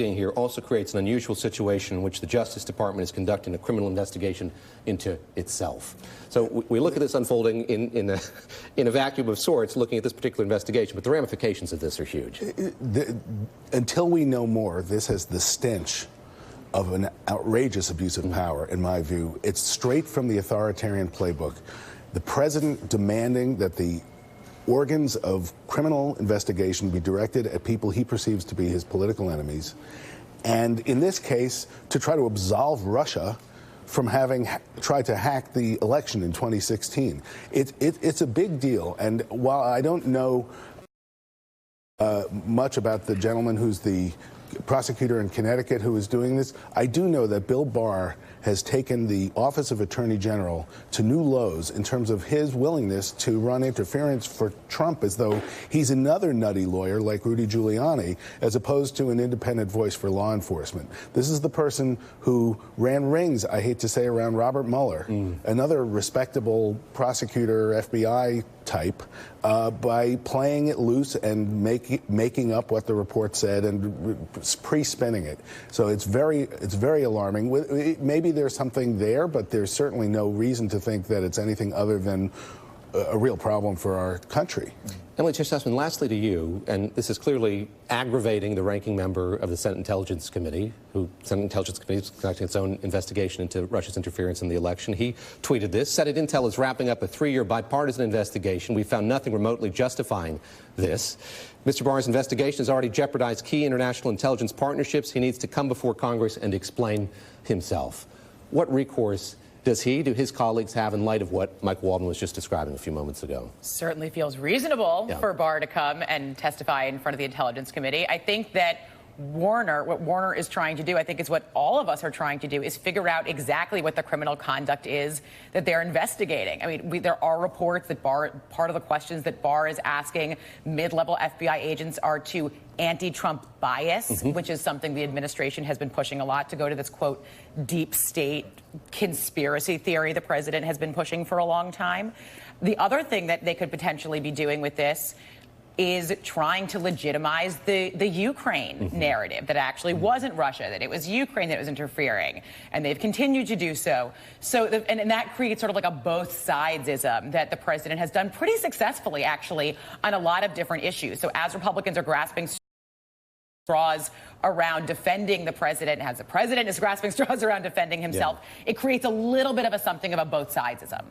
here also creates an unusual situation in which the Justice Department is conducting a criminal investigation into itself. So we look at this unfolding in a vacuum of sorts, looking at this particular investigation, but the ramifications of this are huge. Until we know more, this has the stench of an outrageous abuse of power, in my view. It's straight from the authoritarian playbook. The president demanding that the organs of criminal investigation be directed at people he perceives to be his political enemies. And in this case, to try to absolve Russia from having tried to hack the election in 2016. It's a big deal. And while I don't know much about the gentleman who's the prosecutor in Connecticut who is doing this, I do know that Bill Barr has taken the Office of Attorney General to new lows in terms of his willingness to run interference for Trump as though he's another nutty lawyer like Rudy Giuliani, as opposed to an independent voice for law enforcement. This is the person who ran rings, I hate to say, around Robert Mueller, another respectable prosecutor, FBI type, by playing it loose and making up what the report said and pre-spinning it. So it's very alarming. Maybe there's something there, but there's certainly no reason to think that it's anything other than a real problem for our country. Emily Tish Sussman, lastly to you, and this is clearly aggravating the ranking member of the Senate Intelligence Committee, Senate Intelligence Committee is conducting its own investigation into Russia's interference in the election. He tweeted this: Senate Intel is wrapping up a 3-year bipartisan investigation. We found nothing remotely justifying this. Mr. Barr's investigation has already jeopardized key international intelligence partnerships. He needs to come before Congress and explain himself. What recourse does he, do his colleagues have in light of what Mike Waldman was just describing a few moments ago? Certainly feels reasonable for Barr to come and testify in front of the Intelligence Committee. I think that what Warner is trying to do, I think is what all of us are trying to do, is figure out exactly what the criminal conduct is that they're investigating. I mean, there are reports that part of the questions that Barr is asking mid-level FBI agents are to anti-Trump bias, which is something the administration has been pushing a lot, to go to this, quote, deep state conspiracy theory the president has been pushing for a long time. The other thing that they could potentially be doing with this is trying to legitimize the Ukraine narrative, that actually wasn't Russia, that it was Ukraine that was interfering, and they've continued to do so. And that creates sort of like a both sidesism that the president has done pretty successfully, actually, on a lot of different issues. So as Republicans are grasping straws around defending the president, as the president is grasping straws around defending himself, it creates a little bit of something of a both sidesism.